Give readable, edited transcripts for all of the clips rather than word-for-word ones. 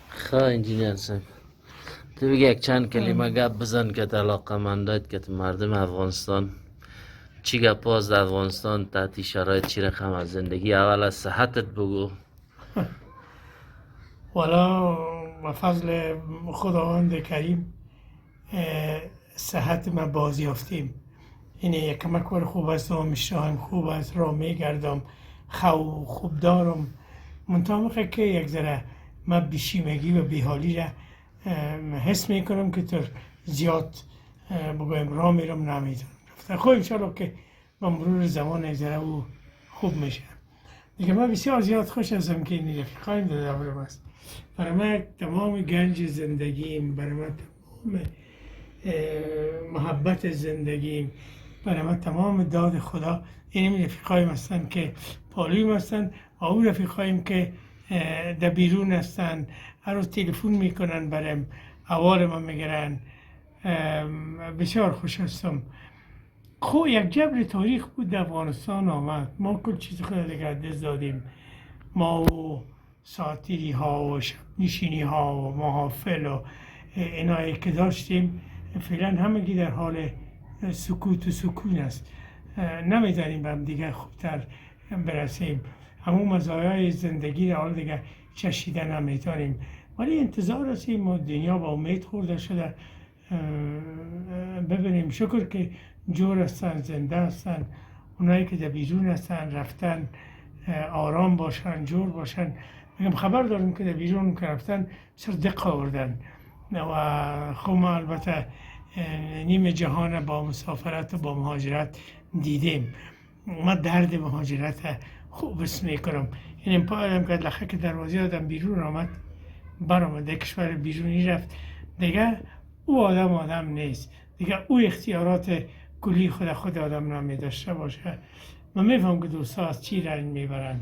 خب انجینیر صاحب تو بگه یک چند کلمه گپ بزن که علاقمندات که مردم افغانستان چی گپ هست در افغانستان تحت شرایط چی رقم از زندگی. اول از صحتت بگو. والا و فضل خداوند کریم صحت ما باز یافتیم. اینه یک مکور خوب است و میشاهم خوب است را میگردم خوب دارم منطقه که یک ذره ما بیشیمگی و بیحالی را حس میکنم که تر زیاد بگویم را میرم نمیتونم رفته. خب انشاءالله که با مرور زمان یک ذره او خوب میشه دیگه. من بسیار زیاد خوش هستم که این رفیقایم در دورم است. برای من تمام گنج زندگیم، برای من تمام محبت زندگیم، برای من تمام داد خدا این رفیقایم هستن که پالویم هستن و اون رفیقایم که در بیرون هستن هر روز تلفن میکنن برام احوال ما میگیرن. بسیار خوش هستم. خب یک جبر تاریخ بود در افغانستان آمد، ما کل چیز خود دیگر دست دادیم. ما و ساعتیری ها و شب نشینی ها و محافل و اینایی که داشتیم فعلا همگی در حال سکوت و سکون است. نمیدانیم به هم دیگر خوبتر برسیم. همون مزایای زندگی را حال دیگر چشیده نمیتونیم، ولی انتظار هستیم و دنیا با امید خورده شده. ببینیم شکر که جور هستن، زنده هستن. اونایی که در بیرون هستن رفتن آرام باشن، جور باشن. میگم خبر داریم که در بیرون که رفتن سر دق آوردن و خب ما البته نیم جهان با مسافرت و با مهاجرت دیدیم. ما درد مهاجرت خوب اسم میکنم. این پایدم که لخه که دروازه آدم بیرون آمد برآمد کشور بیرونی رفت دیگه او آدم نیست دیگه. او اختیارات کلی خود آدم نمی داشته باشه. من میفهم که دوستا از چی رنج میبرن،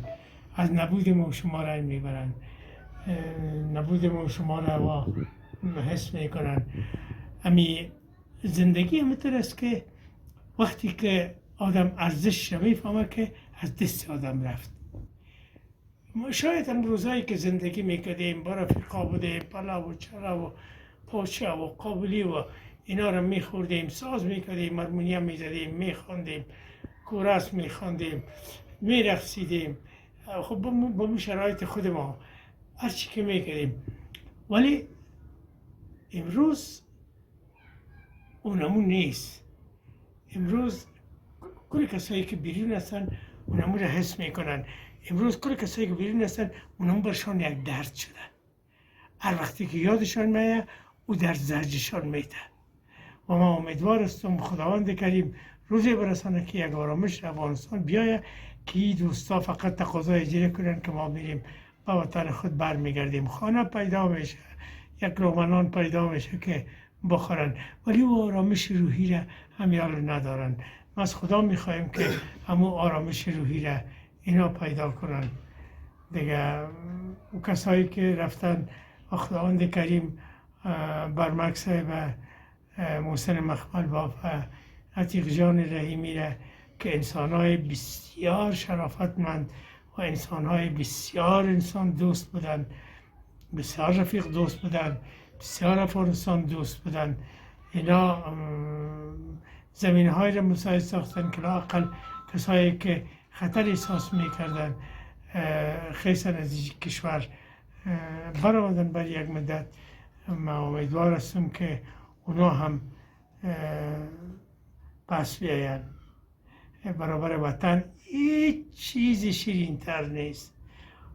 از نبود ما و شما رنج میبرن، نبود ما و شما را حس میکنن. امی زندگی همینطور است که وقتی که آدم ارزش میفهمه که از دست آدم رفت. شاید هم روزایی که زندگی میکردیم با رفیقا بودیم، پلاو و چرا و پاچه و قابلی و اینا رو میخوردیم، ساز میکردیم، هارمونیم میزدیم، میخوندیم، کورس میخوندیم، میرقصیدیم. خب با شرایط خود ما هر چی که میکردیم. ولی امروز اونمون نیست. امروز کل کسایی که بیرون هستن اونمون رو حس میکنن. امروز کل کسایی که بیرون هستن اونمون برشان یک درد شده. هر وقتی که یادشان میاد او در زجرشان میده. و ما امیدوار هستم خداوند کریم روزی برسانه که یک آرامش افغانستان بیایه که این دوستا فقط تقاضای اجاره کنن که ما میریم به وطن خود برمیگردیم. خانه پیدا میشه، یک رومنان پیدا میشه که بخورن، ولی او آرامش روحی را همیال ندارن. ما از خدا میخوایم که همون آرامش روحی را اینا پیدا کنن دیگه. کسایی که رفتن خداوند کریم برمک صاحب، محسن مخمل باب و عتیق جان رحیمی را که انسانهای بسیار شرافتمند و انسانهای بسیار انسان دوست بودن، بسیار رفیق دوست بودن، بسیار افغانستان دوست بودن. اینا زمین های را مساعد ساختن که لااقل کسایی که خطر احساس میکردن خیسن از این کشور برآمدن برای یک مدت. ما امیدوار هستم که اونا هم پس بیاین. برابر وطن هیچ چیزی شیرین تر نیست.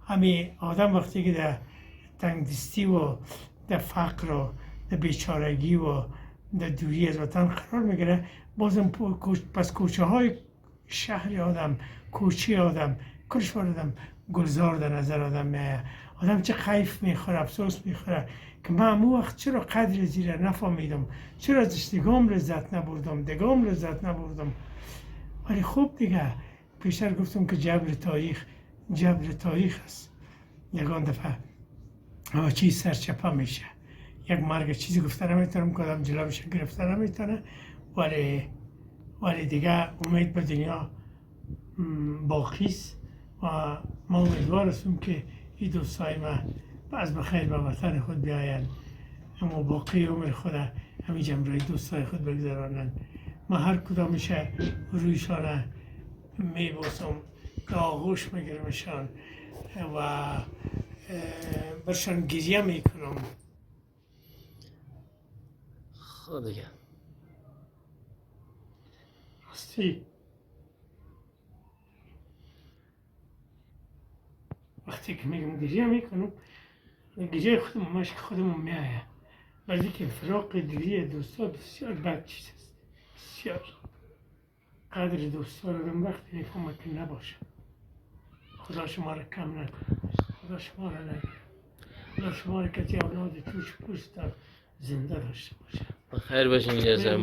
همین آدم وقتی که در تنگدستی و در فقر و در بیچارگی و در دوری از وطن قرار میگیره، بازم پس کوچه های شهر آدم، کوچه آدم، کشور آدم گلزار در نظر آدم میاد. آدم چه خیف میخوره، افسوس میخوره که من امو وقت چرا قدر زیره نفهمیدم، چرا ازش دگام لذت نبردم، دگام لذت نبردم. ولی خوب دیگه پیشتر گفتم که جبر تاریخ است. یکان دفعه همه چیز سرچپه میشه. یک مرگ چیزی گفته نمیتونم که آدم جلوش گرفته نمیتونه، ولی دیگه امید به دنیا باقی است و ما امیدوار هستم که این دوستای ما باز بخیر به وطن خود بیاین، اما باقی عمر خود همین جمعه دوستای خود بگذرانن. ما هر کدامشه رویشان میبوسم، که آغوش میگیرمشان و برشان گریه میکنم. خب دیگه راستی وقتی که میگم گریه میکنم، گریه خودم مشک خودم میآید، ولی که فراق دیگری دوستا بسیار بد چیز است. بسیار قدر دوستا رو آدم وقتی میفهمه که نباشه. خدا شما را کم نکنه، خدا شما را نگیره، خدا شما را که اولاد توش پوست زنده داشته باشه. بخیر باشین جزم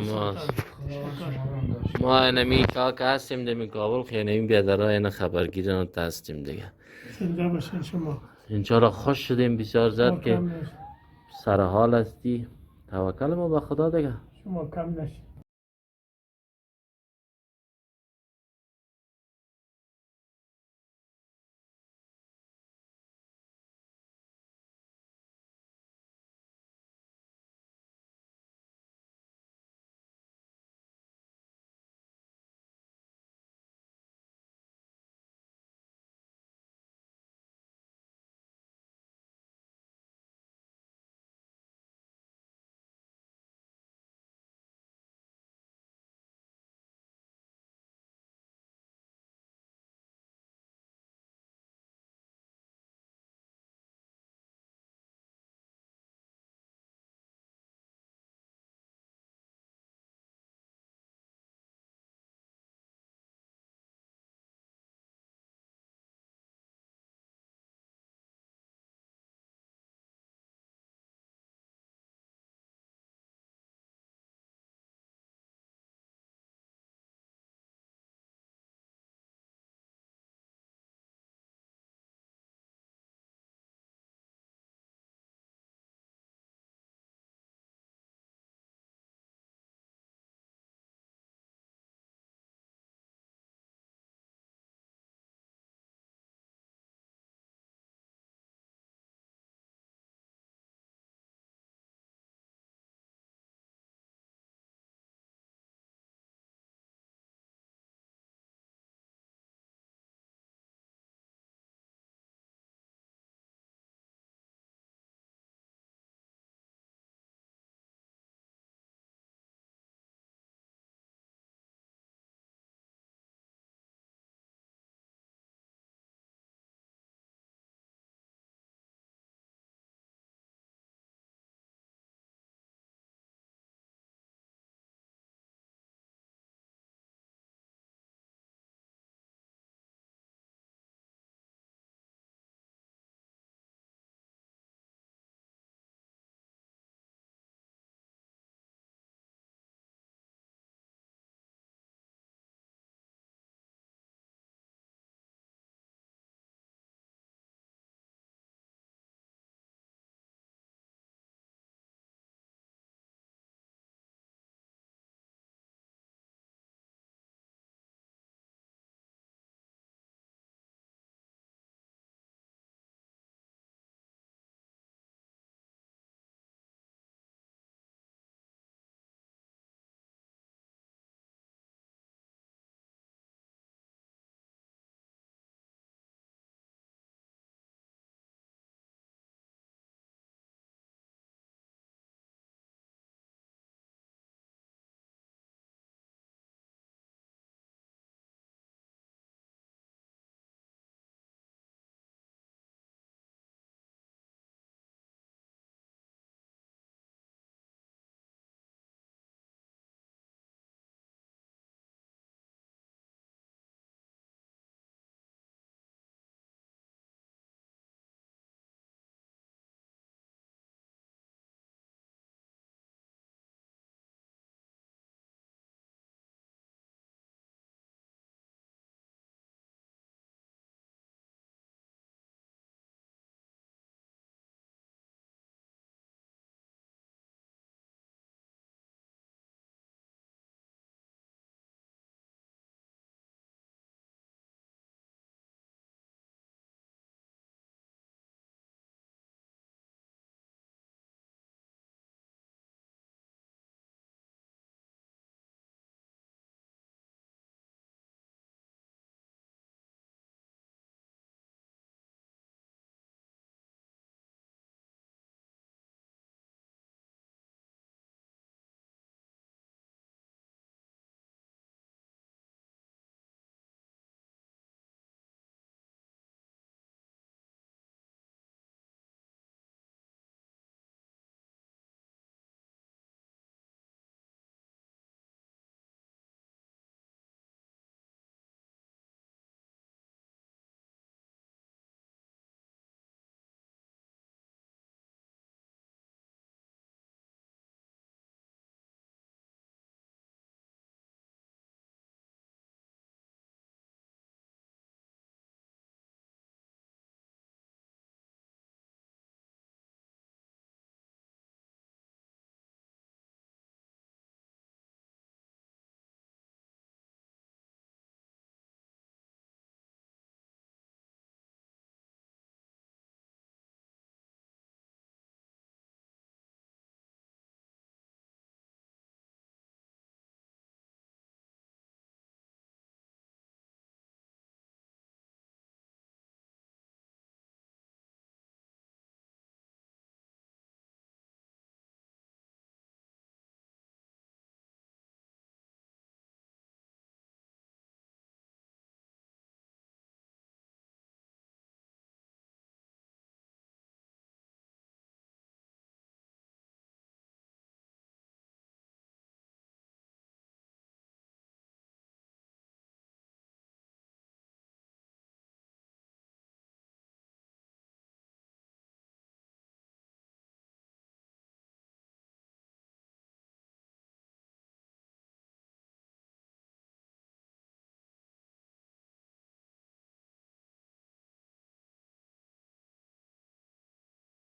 ما انمی که هستیم دمی کابل خیلی بیادرها این خبرگیرن و هستیم دیگه. زنده باشین شما. انشالله خوش شدیم بسیار زد که کم نشید. سر حال هستی. توکل ما به خدا دیگه. شما کم نشید.